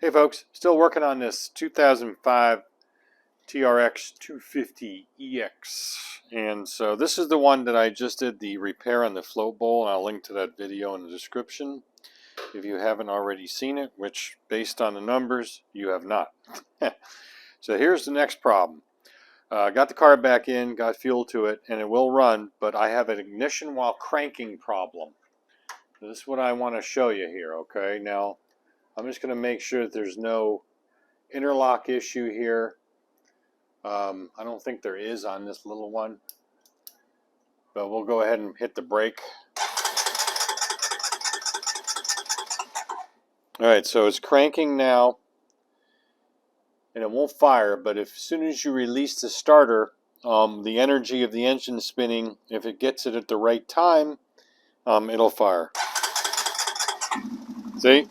Hey folks, still working on this 2005 TRX250EX. And so this is the one that I just did the repair on the float bowl, and I'll link to that video in the description if you haven't already seen it, which based on the numbers, you have not. So here's the next problem. Got the car back in, got fuel to it, and it will run, but I have an ignition while cranking problem. So this is what I want to show you here, okay? Now, I'm just going to make sure that there's no interlock issue here. I don't think there is on this little one, but we'll go ahead and hit the brake. Alright, so it's cranking now, and it won't fire, but as soon as you release the starter, the energy of the engine spinning, if it gets it at the right time, it'll fire. See?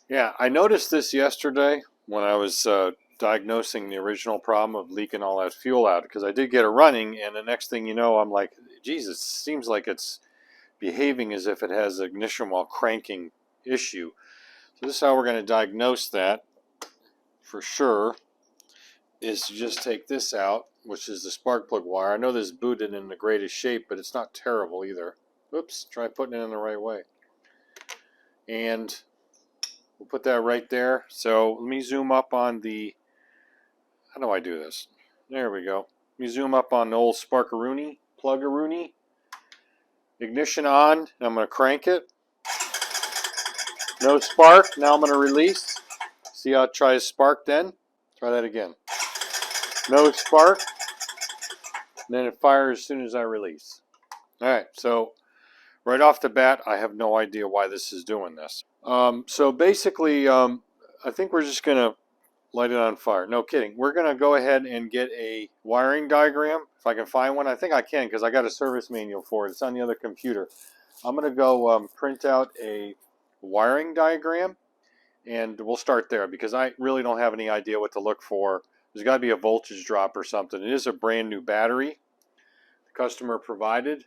Yeah, I noticed this yesterday when I was diagnosing the original problem of leaking all that fuel out, because I did get it running, and the next thing you know, I'm like, Jesus, seems like it's behaving as if it has an ignition while cranking issue. So this is how we're going to diagnose that for sure, is to just take this out, which is the spark plug wire. I know this is booted in the greatest shape, but it's not terrible either. Oops, try putting it in the right way. And we'll put that right there. So let me zoom up on the, how do I do this? There we go. Let me zoom up on the old sparkaroonie, plug-a-rooney. Ignition on, and I'm going to crank it. No spark. Now I'm going to release. See how it tries spark then? Try that again. No spark. And then it fires as soon as I release. Alright, so right off the bat, I have no idea why this is doing this. So basically, I think we're just going to light it on fire. No kidding. We're going to go ahead and get a wiring diagram. If I can find one, I think I can because I got a service manual for it. It's on the other computer. I'm going to go print out a wiring diagram, and we'll start there because I really don't have any idea what to look for. There's got to be a voltage drop or something. It is a brand new battery the customer provided.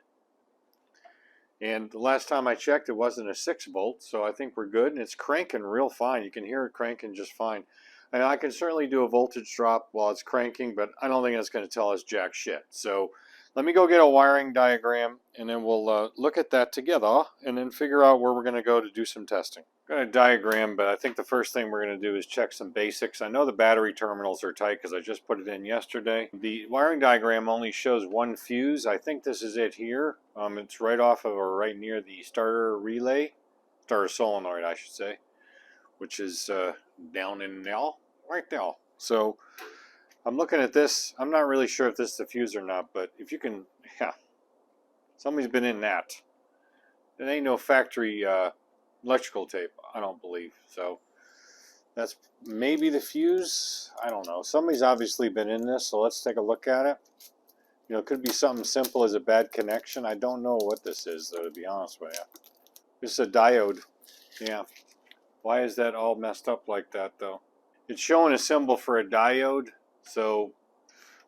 And the last time I checked, it wasn't a 6-volt, so I think we're good. And it's cranking real fine. You can hear it cranking just fine. And I can certainly do a voltage drop while it's cranking, but I don't think it's going to tell us jack shit. So let me go get a wiring diagram, and then we'll look at that together, and then figure out where we're going to go to do some testing. I've got a diagram, but I think the first thing we're going to do is check some basics. I know the battery terminals are tight because I just put it in yesterday. The wiring diagram only shows one fuse. I think this is it here. It's right off of, or right near the starter relay, starter solenoid, I should say, which is down in now, right now. So I'm looking at this. I'm not really sure if this is the fuse or not, but if you can, yeah, somebody's been in that. It ain't no factory electrical tape, I don't believe. So that's maybe the fuse. I don't know. Somebody's obviously been in this, so let's take a look at it. You know, it could be something simple as a bad connection. I don't know what this is, though, to be honest with you. This is a diode. Yeah. Why is that all messed up like that, though? It's showing a symbol for a diode, so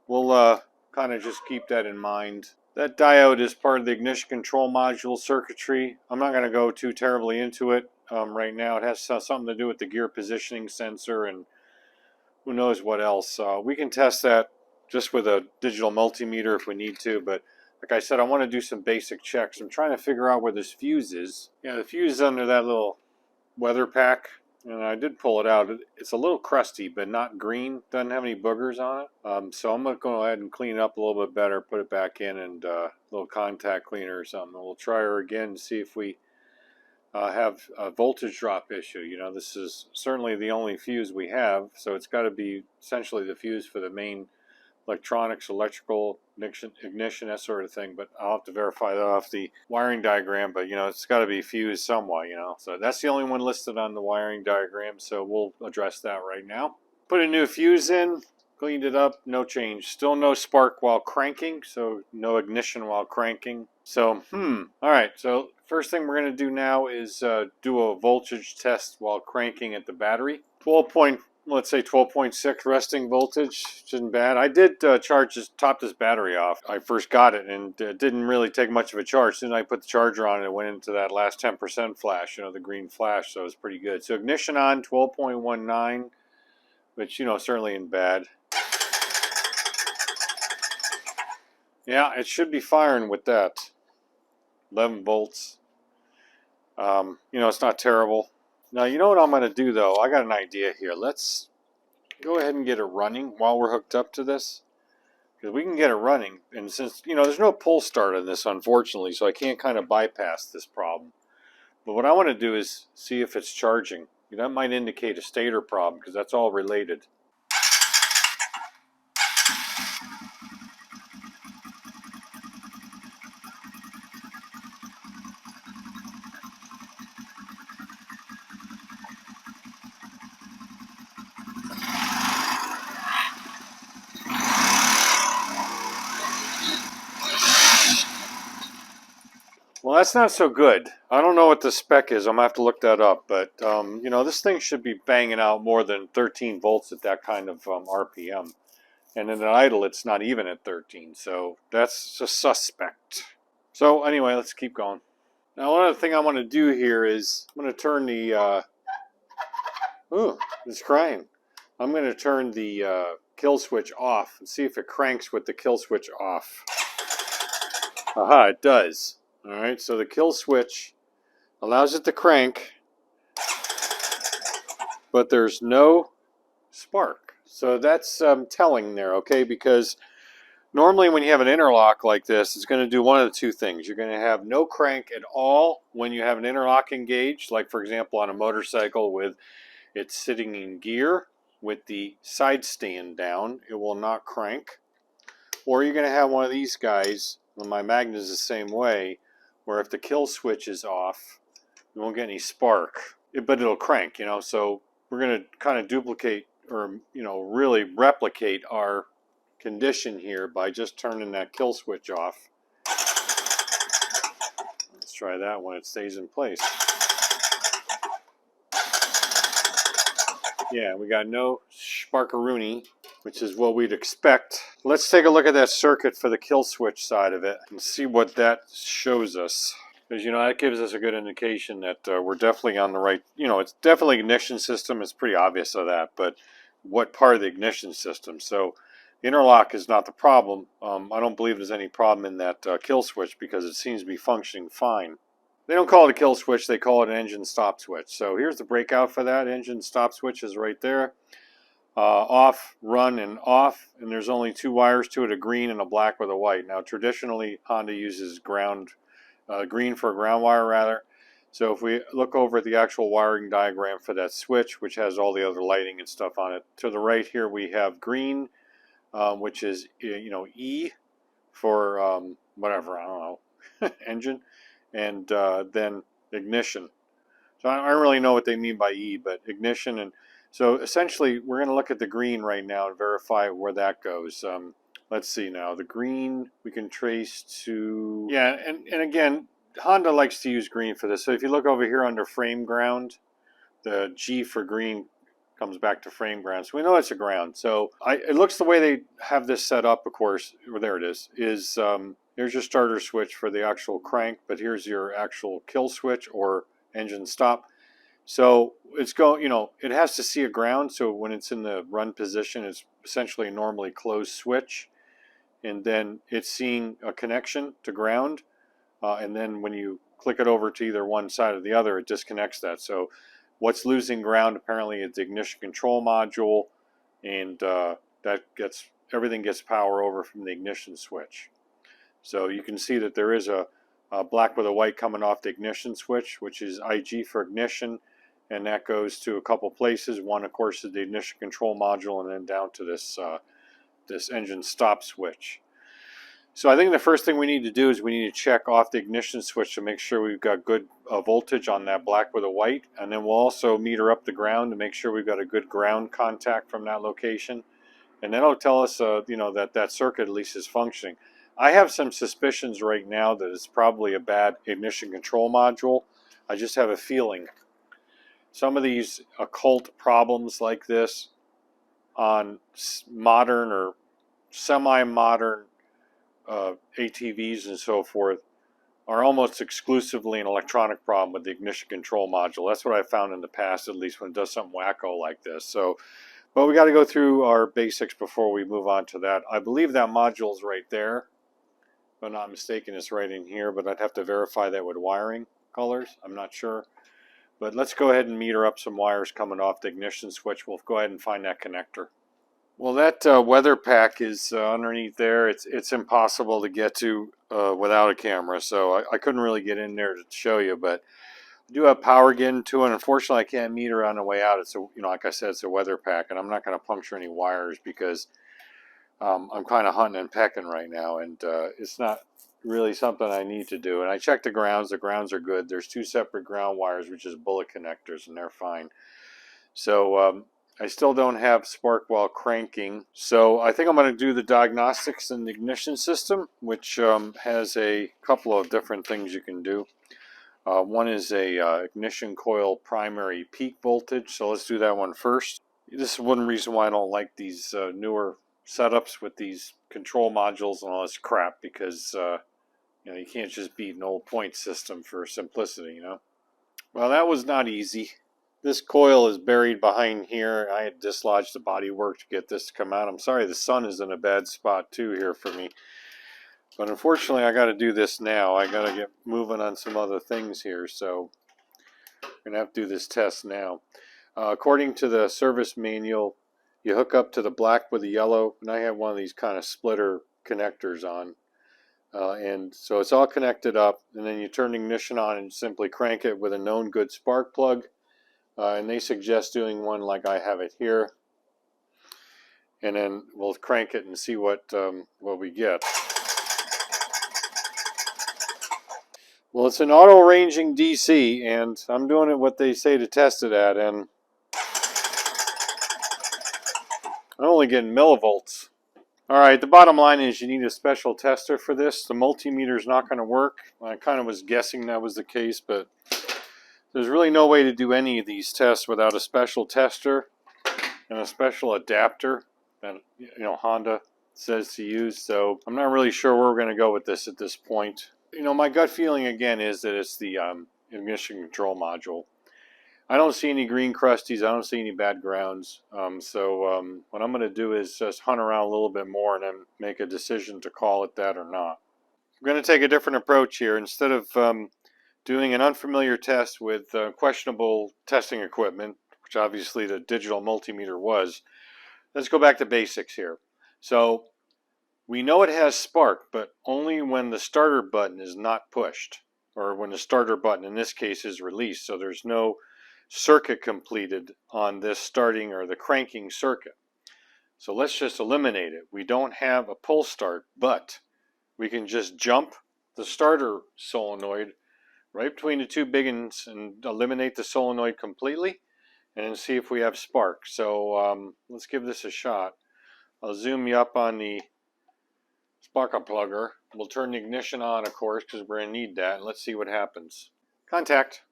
we'll kind of just keep that in mind. That diode is part of the ignition control module circuitry. I'm not going to go too terribly into it right now. It has something to do with the gear positioning sensor and who knows what else. We can test that just with a digital multimeter if we need to, but like I said, I want to do some basic checks. I'm trying to figure out where this fuse is. Yeah, the fuse is under that little weather pack, and I did pull it out. It's a little crusty, but not green. Doesn't have any boogers on it. So I'm going to go ahead and clean it up a little bit better, put it back in, and a little contact cleaner or something. We'll try her again and see if we have a voltage drop issue. You know, this is certainly the only fuse we have, so it's got to be essentially the fuse for the main electronics, electrical, ignition, that sort of thing, but I'll have to verify that off the wiring diagram, but you know, it's got to be fused somewhat, you know, so that's the only one listed on the wiring diagram, so we'll address that right now. Put a new fuse in, cleaned it up, no change, still no spark while cranking, so no ignition while cranking. So alright, so first thing we're going to do now is do a voltage test while cranking at the battery. 12.5 let's say 12.6 resting voltage, which isn't bad. I did top this battery off. I first got it, and it didn't really take much of a charge. Soon I put the charger on, and it went into that last 10% flash, the green flash, so it was pretty good. So ignition on, 12.19, which, certainly isn't bad. Yeah, it should be firing with that. 11 volts. It's not terrible. Now, you know what I'm going to do, though? I got an idea here. Let's go ahead and get it running while we're hooked up to this. Because we can get it running. And since, there's no pull start on this, unfortunately, so I can't kind of bypass this problem. But what I want to do is see if it's charging. That might indicate a stator problem, because that's all related. Well, that's not so good. I don't know what the spec is. I'm going to have to look that up. But, this thing should be banging out more than 13 volts at that kind of RPM. And in an idle, it's not even at 13. So that's a suspect. So anyway, let's keep going. Now, one other thing I want to do here is I'm going to turn the... ooh, it's crying. I'm going to turn the kill switch off and see if it cranks with the kill switch off. Aha, it does. Alright, so the kill switch allows it to crank, but there's no spark. So that's telling there, okay? Because normally when you have an interlock like this, it's going to do one of the two things. You're going to have no crank at all when you have an interlock engaged, like for example on a motorcycle with it sitting in gear with the side stand down, it will not crank. Or you're going to have one of these guys, well, my Magna is the same way, where if the kill switch is off, you won't get any spark, but it'll crank, so we're going to kind of duplicate or, really replicate our condition here by just turning that kill switch off. Let's try that when it stays in place. Yeah, we got no sparkaroonie, which is what we'd expect. Let's take a look at that circuit for the kill switch side of it and see what that shows us. Because, that gives us a good indication that we're definitely on the right, it's definitely ignition system. It's pretty obvious of that, but what part of the ignition system? So interlock is not the problem. I don't believe there's any problem in that kill switch because it seems to be functioning fine. They don't call it a kill switch, they call it an engine stop switch. So here's the breakout for that. Engine stop switch is right there. Off, run, and off. And there's only two wires to it, a green and a black with a white. Now traditionally Honda uses green for a ground wire rather. So if we look over at the actual wiring diagram for that switch, which has all the other lighting and stuff on it, to the right here we have green, which is E for whatever, I don't know, engine. And then ignition. So I don't really know what they mean by E, but ignition. And so essentially we're going to look at the green right now and verify where that goes. Let's see now. The green we can trace to... Yeah, and again, Honda likes to use green for this. So if you look over here under frame ground, the G for green comes back to frame ground. So we know it's a ground. So it looks the way they have this set up, of course, or there it is here's your starter switch for the actual crank, but here's your actual kill switch or engine stop. So it's it has to see a ground. So when it's in the run position, it's essentially a normally closed switch. And then it's seeing a connection to ground. And then when you click it over to either one side or the other, it disconnects that. So what's losing ground apparently is the ignition control module. And everything gets power over from the ignition switch. So you can see that there is a black with a white coming off the ignition switch, which is IG for ignition, and that goes to a couple places. One, of course, is the ignition control module, and then down to this engine stop switch. So I think the first thing we need to do is we need to check off the ignition switch to make sure we've got good voltage on that black with a white, and then we'll also meter up the ground to make sure we've got a good ground contact from that location, and that'll tell us that circuit at least is functioning. I have some suspicions right now that it's probably a bad ignition control module. I just have a feeling. Some of these occult problems like this on modern or semi-modern ATVs and so forth are almost exclusively an electronic problem with the ignition control module. That's what I found in the past, at least when it does something wacko like this. So, but we got to go through our basics before we move on to that. I believe that module is right there. If I'm not mistaken, it's right in here, but I'd have to verify that with wiring colors. I'm not sure. But let's go ahead and meter up some wires coming off the ignition switch. We'll go ahead and find that connector. Well, that weather pack is underneath there. It's impossible to get to without a camera, so I couldn't really get in there to show you. But I do have power getting to it. Unfortunately, I can't meter on the way out. It's a, like I said, it's a weather pack, and I'm not going to puncture any wires because I'm kind of hunting and pecking right now, and it's not really something I need to do. And I checked the grounds. The grounds are good. There's 2 separate ground wires, which is bullet connectors, and they're fine. So I still don't have spark while cranking. So I think I'm going to do the diagnostics in the ignition system, which has a couple of different things you can do. One is a ignition coil primary peak voltage. So let's do that one first. This is one reason why I don't like these newer setups with these control modules and all this crap, because you can't just beat an old point system for simplicity, Well, that was not easy. This coil is buried behind here. I had dislodged the bodywork to get this to come out. I'm sorry the sun is in a bad spot too here for me. But unfortunately I got to do this now. I got to get moving on some other things here. So I'm going to have to do this test now. According to the service manual, you hook up to the black with the yellow. And I have one of these kind of splitter connectors on. And so it's all connected up. And then you turn the ignition on and simply crank it with a known good spark plug. And they suggest doing one like I have it here, and then we'll crank it and see what we get. Well, it's an auto ranging DC, and I'm doing it what they say to test it at, and I'm only getting millivolts. Alright, the bottom line is you need a special tester for this. The multimeter is not going to work. I kind of was guessing that was the case, but there's really no way to do any of these tests without a special tester and a special adapter that Honda says to use. So I'm not really sure where we're going to go with this at this point. My gut feeling again is that it's the ignition control module. I don't see any green crusties. I don't see any bad grounds. So what I'm going to do is just hunt around a little bit more and then make a decision to call it that or not. I'm going to take a different approach here. Instead of doing an unfamiliar test with questionable testing equipment, which obviously the digital multimeter was, let's go back to basics here. So we know it has spark, but only when the starter button is not pushed, or when the starter button in this case is released. So there's no circuit completed on this starting or the cranking circuit. So let's just eliminate it. We don't have a pull start, but we can just jump the starter solenoid right between the 2 big ones and eliminate the solenoid completely, and then see if we have spark. So let's give this a shot. I'll zoom you up on the spark plugger. We'll turn the ignition on, of course, because we're going to need that. And let's see what happens. Contact.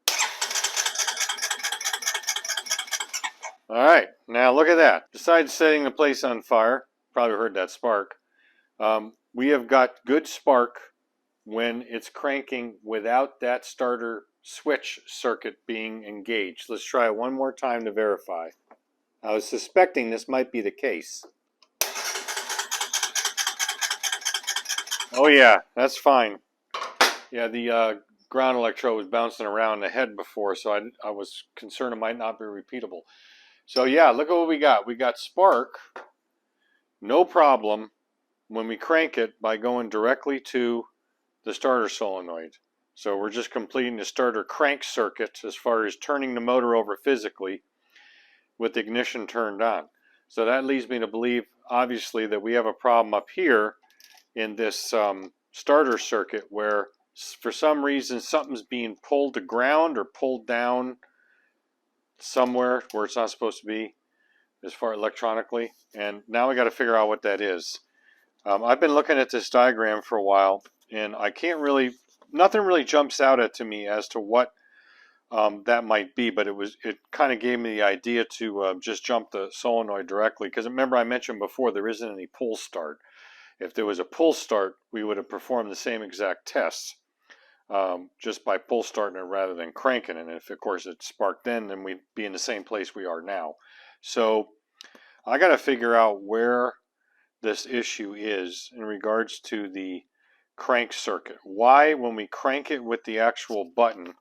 Alright, now look at that. Besides setting the place on fire, probably heard that spark, we have got good spark when it's cranking without that starter switch circuit being engaged. Let's try it one more time to verify. I was suspecting this might be the case. Oh yeah, that's fine. Yeah, the ground electrode was bouncing around the head before, so I was concerned it might not be repeatable. So yeah, look at what we got. We got spark, no problem, when we crank it by going directly to the starter solenoid. So we're just completing the starter crank circuit as far as turning the motor over physically with the ignition turned on. So that leads me to believe, obviously, that we have a problem up here in this starter circuit where for some reason something's being pulled to ground or pulled down somewhere where it's not supposed to be as far electronically. And now we got to figure out what that is. I've been looking at this diagram for a while, and I can't really, nothing really jumps out to me as to what that might be, but it kind of gave me the idea to just jump the solenoid directly, because remember I mentioned before there isn't any pull start. If there was a pull start, we would have performed the same exact tests just by pull starting it rather than cranking it. And if of course it sparked then we'd be in the same place we are now. So I got to figure out where this issue is in regards to the crank circuit. Why, when we crank it with the actual button,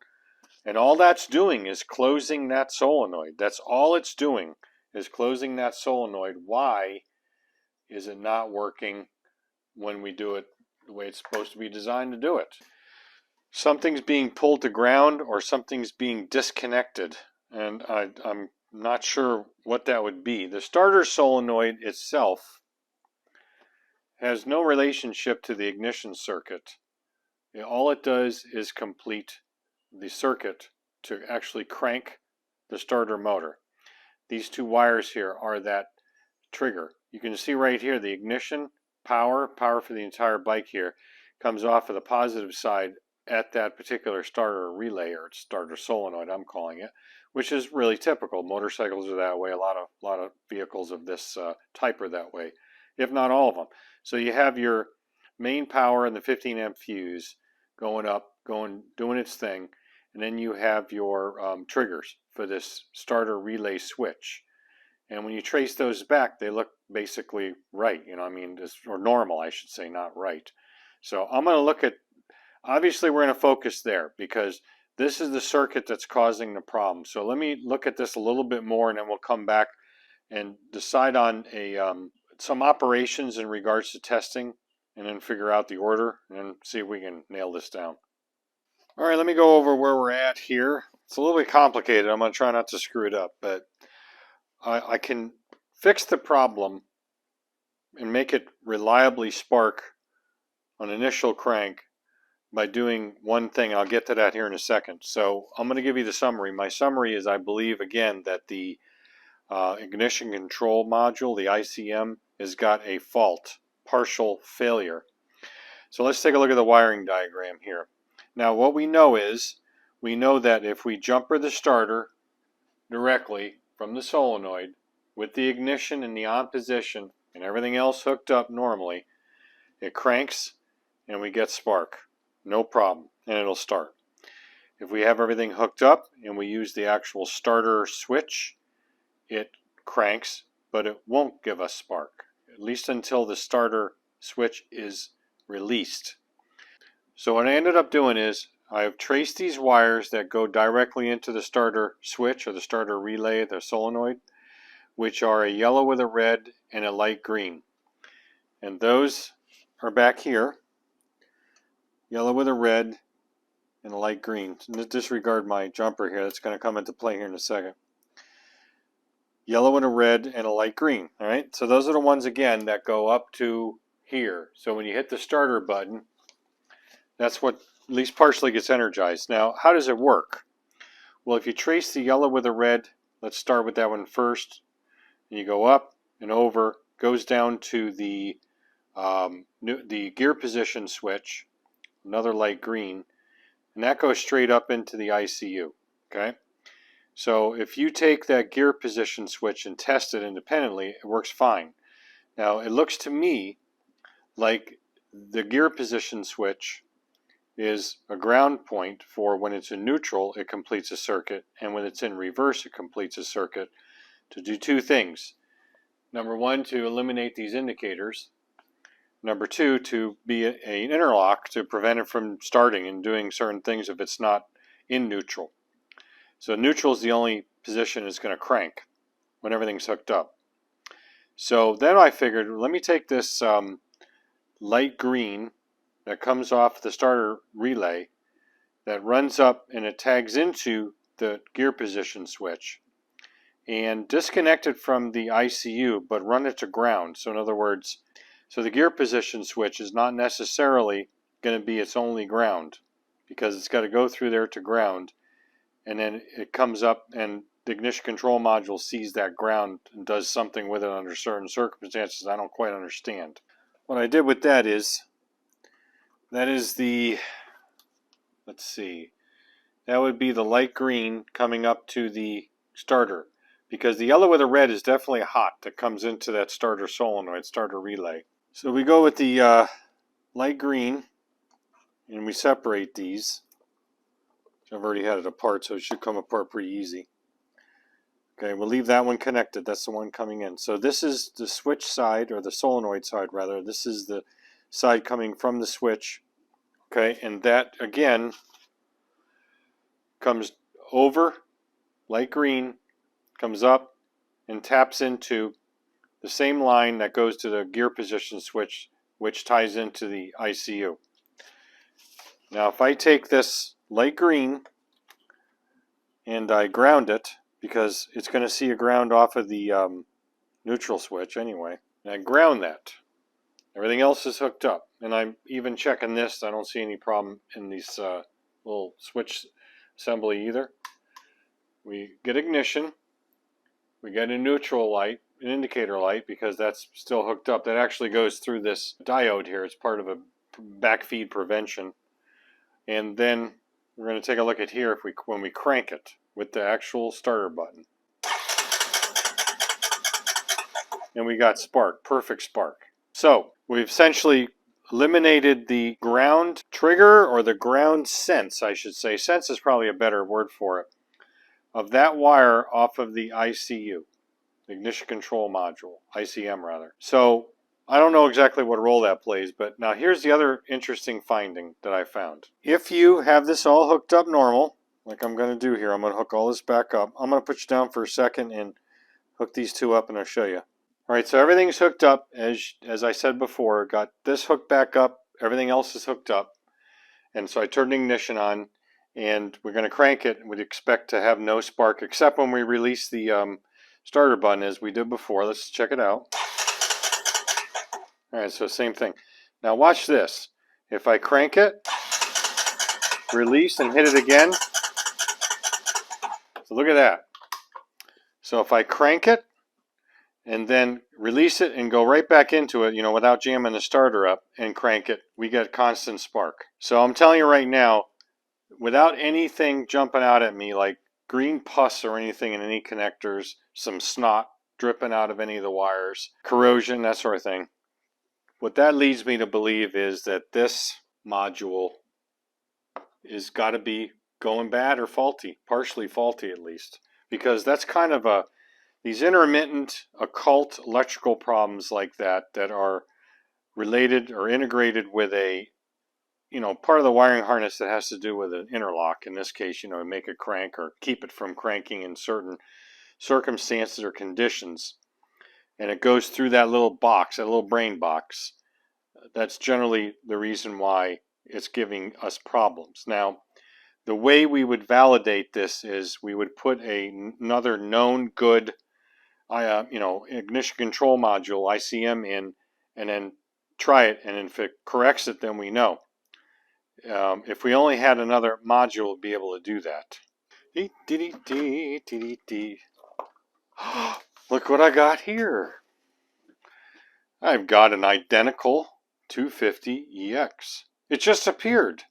and all that's doing is closing that solenoid. That's all it's doing is closing that solenoid. Why is it not working when we do it the way it's supposed to be designed to do it? Something's being pulled to ground or something's being disconnected. And I'm not sure what that would be. The starter solenoid itself has no relationship to the ignition circuit. All it does is complete the circuit to actually crank the starter motor. These two wires here are that trigger. You can see right here the ignition power for the entire bike here comes off of the positive side at that particular starter relay, or starter solenoid I'm calling it, which is really typical. Motorcycles are that way. A lot of vehicles of this type are that way, if not all of them. So you have your main power and the 15 amp fuse going up, doing its thing, and then you have your triggers for this starter relay switch. And when you trace those back, they look basically right, or normal, I should say, not right. So I'm going to look at, obviously we're going to focus there because this is the circuit that's causing the problem. So let me look at this a little bit more, and then we'll come back and decide on some operations in regards to testing, and then figure out the order and see if we can nail this down. All right, let me go over where we're at here. It's a little bit complicated. I'm going to try not to screw it up, but I can fix the problem and make it reliably spark on initial crank by doing one thing. I'll get to that here in a second. So I'm going to give you the summary. My summary is, I believe, again, that the ignition control module, the ICM, has got a fault, partial failure. So let's take a look at the wiring diagram here. Now what we know is, we know that if we jumper the starter directly from the solenoid with the ignition in the on position and everything else hooked up normally, it cranks and we get spark. No problem. And it'll start. If we have everything hooked up and we use the actual starter switch, it cranks, but it won't give us spark, at least until the starter switch is released. So what I ended up doing is, I've traced these wires that go directly into the starter switch or the starter relay, the solenoid, which are a yellow with a red and a light green. And those are back here, yellow with a red and a light green. Disregard my jumper here, that's going to come into play here in a second. Yellow and a red and a light green. All right, so those are the ones again that go up to here. So when you hit the starter button, that's what at least partially gets energized. Now, how does it work? Well, if you trace the yellow with the red, let's start with that one first. You go up and over, goes down to the gear position switch, another light green, and that goes straight up into the ICU. Okay. So if you take that gear position switch and test it independently, it works fine. Now it looks to me like the gear position switch is a ground point for when it's in neutral, it completes a circuit, and when it's in reverse, it completes a circuit to do two things. Number one, to eliminate these indicators. Number two, to be an interlock to prevent it from starting and doing certain things if it's not in neutral. So neutral is the only position it's going to crank when everything's hooked up. So then I figured, let me take this light green that comes off the starter relay that runs up and it tags into the gear position switch, and disconnect it from the ICU but run it to ground. So in other words, so the gear position switch is not necessarily going to be its only ground, because it's got to go through there to ground, and then it comes up and the ignition control module sees that ground and does something with it under certain circumstances I don't quite understand. What I did with that is the, let's see, that would be the light green coming up to the starter, because the yellow with the red is definitely hot that comes into that starter solenoid, starter relay. So we go with the light green and we separate these. I've already had it apart, so it should come apart pretty easy. Okay, we'll leave that one connected. That's the one coming in. So this is the switch side, or the solenoid side rather. This is the side coming from the switch. Okay, and that again comes over, light green, comes up and taps into the same line that goes to the gear position switch, which ties into the ICU. Now if I take this light green and I ground it, because it's going to see a ground off of the neutral switch anyway, and I ground that. Everything else is hooked up, and I'm even checking this. I don't see any problem in these little switch assembly either. We get ignition, we get a neutral light, an indicator light, because that's still hooked up. That actually goes through this diode here. It's part of a backfeed prevention. And then we're going to take a look at here when we crank it with the actual starter button. And we got spark, perfect spark. So we've essentially eliminated the ground trigger, or the ground sense, I should say. Sense is probably a better word for it, of that wire off of the ICU, ignition control module, ICM rather. So I don't know exactly what role that plays, but now here's the other interesting finding that I found. If you have this all hooked up normal, like I'm going to do here, I'm going to hook all this back up. I'm going to put you down for a second and hook these two up, and I'll show you. Alright, so everything's hooked up, as I said before. Got this hooked back up, everything else is hooked up. And so I turned the ignition on, and we're going to crank it. We'd expect to have no spark, except when we release the starter button, as we did before. Let's check it out. Alright, so same thing. Now watch this. If I crank it, release, and hit it again. So look at that. So if I crank it, and then release it and go right back into it, without jamming the starter up, and crank it, we get constant spark. So I'm telling you right now, without anything jumping out at me like green pus or anything in any connectors, some snot dripping out of any of the wires, corrosion, that sort of thing, what that leads me to believe is that this module is got to be going bad or faulty, partially faulty at least, because that's kind of these intermittent occult electrical problems like that are related or integrated with a part of the wiring harness that has to do with an interlock. In this case, make it crank or keep it from cranking in certain circumstances or conditions. And it goes through that little box, that little brain box. That's generally the reason why it's giving us problems. Now, the way we would validate this is we would put another known good ignition control module, ICM, in, and then try it. And if it corrects it, then we know. If we only had another module, we'd be able to do that. Look what I got here. I've got an identical 250EX. It just appeared.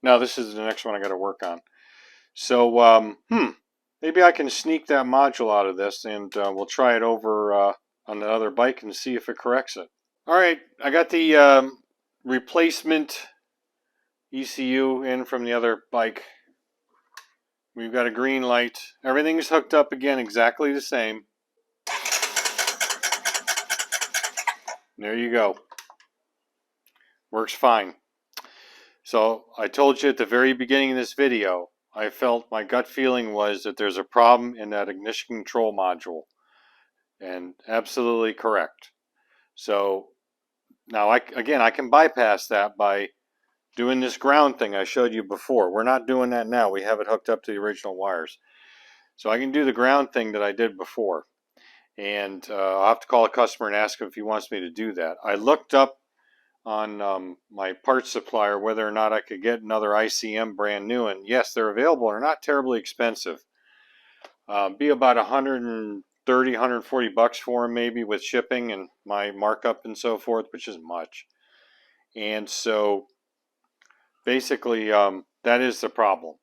Now this is the next one I got to work on. So, maybe I can sneak that module out of this, and we'll try it over on the other bike and see if it corrects it. Alright, I got the replacement ECU in from the other bike. We've got a green light. Everything's hooked up again, exactly the same. There you go. Works fine. So I told you at the very beginning of this video, I felt my gut feeling was that there's a problem in that ignition control module. And absolutely correct. So now I can bypass that by doing this ground thing I showed you before. We're not doing that now. We have it hooked up to the original wires. So I can do the ground thing that I did before. And I'll have to call a customer and ask him if he wants me to do that. I looked up on my parts supplier whether or not I could get another ICM brand new, and yes, they're available. They're not terribly expensive. Be about $130, $140 for them maybe, with shipping and my markup and so forth, which isn't much. And so basically that is the problem.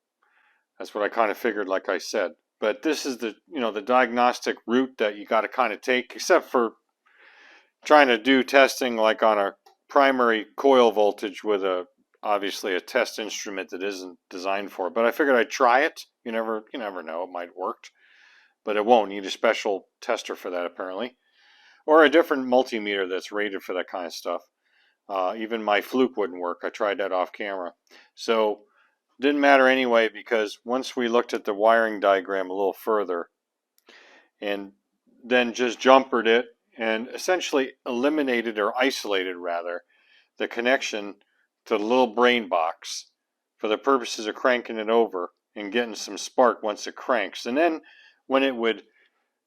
That's what I kind of figured, like I said. But this is the, the diagnostic route that you got to kind of take, except for trying to do testing like on a primary coil voltage with obviously a test instrument that isn't designed for it. But I figured I'd try it. You never know, it might work, but it won't. You need a special tester for that apparently, or a different multimeter that's rated for that kind of stuff. Even my fluke wouldn't work. I tried that off camera. So didn't matter anyway, because once we looked at the wiring diagram a little further and then just jumpered it and essentially eliminated, or isolated rather, the connection to the little brain box for the purposes of cranking it over and getting some spark once it cranks. And then when it would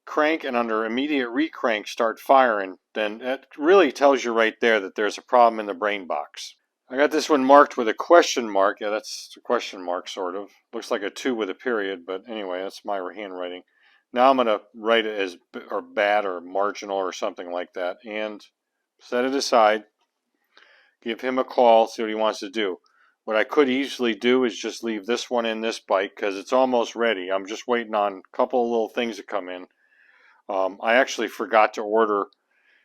crank and under immediate recrank start firing, then that really tells you right there that there's a problem in the brain box. I got this one marked with a question mark. Yeah, that's a question mark, sort of. Looks like a 2 with a period, but anyway, that's my handwriting. Now I'm going to write it as or bad or marginal or something like that and set it aside. Give him a call, see what he wants to do. What I could easily do is just leave this one in this bike because it's almost ready. I'm just waiting on a couple of little things to come in. I actually forgot to order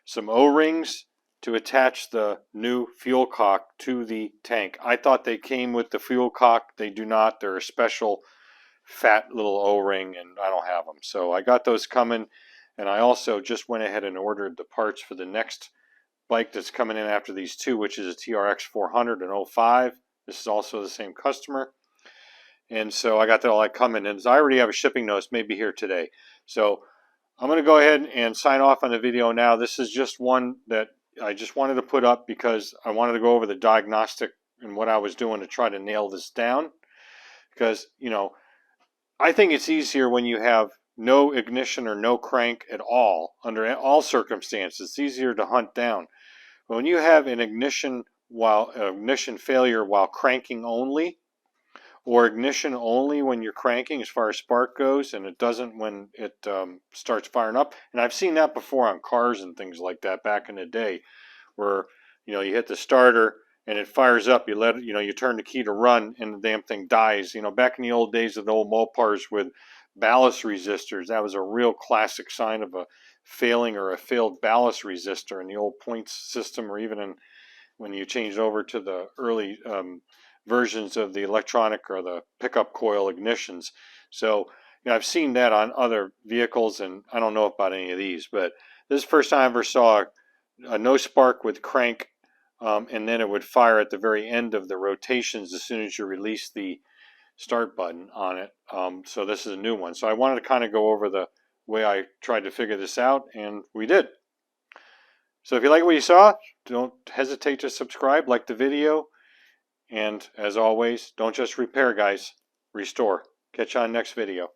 some O-rings to attach the new fuel cock to the tank. I thought they came with the fuel cock. They do not. They're a special fat little O-ring, and I don't have them. So I got those coming, and I also just went ahead and ordered the parts for the next bike that's coming in after these two, which is a TRX400 in 05. This is also the same customer. And so I got that all coming, and I already have a shipping notice, maybe here today. So I'm going to go ahead and sign off on the video now. This is just one that I just wanted to put up because I wanted to go over the diagnostic and what I was doing to try to nail this down. Because, I think it's easier when you have no ignition or no crank at all, under all circumstances. It's easier to hunt down. But when you have an ignition failure while cranking only, or ignition only when you're cranking as far as spark goes, and it doesn't when it starts firing up. And I've seen that before on cars and things like that back in the day, where you hit the starter and it fires up. You let it, you turn the key to run, and the damn thing dies. Back in the old days of the old Mopars with ballast resistors, that was a real classic sign of a failing or a failed ballast resistor in the old points system, or even when you changed over to the early versions of the electronic or the pickup coil ignitions. So I've seen that on other vehicles, and I don't know about any of these, but this is the first time I ever saw a no spark with crank, and then it would fire at the very end of the rotations as soon as you release the start button on it. So this is a new one. So I wanted to kind of go over the way I tried to figure this out, and we did. So if you like what you saw, don't hesitate to subscribe, like the video. And as always, don't just repair, guys. Restore. Catch you on next video.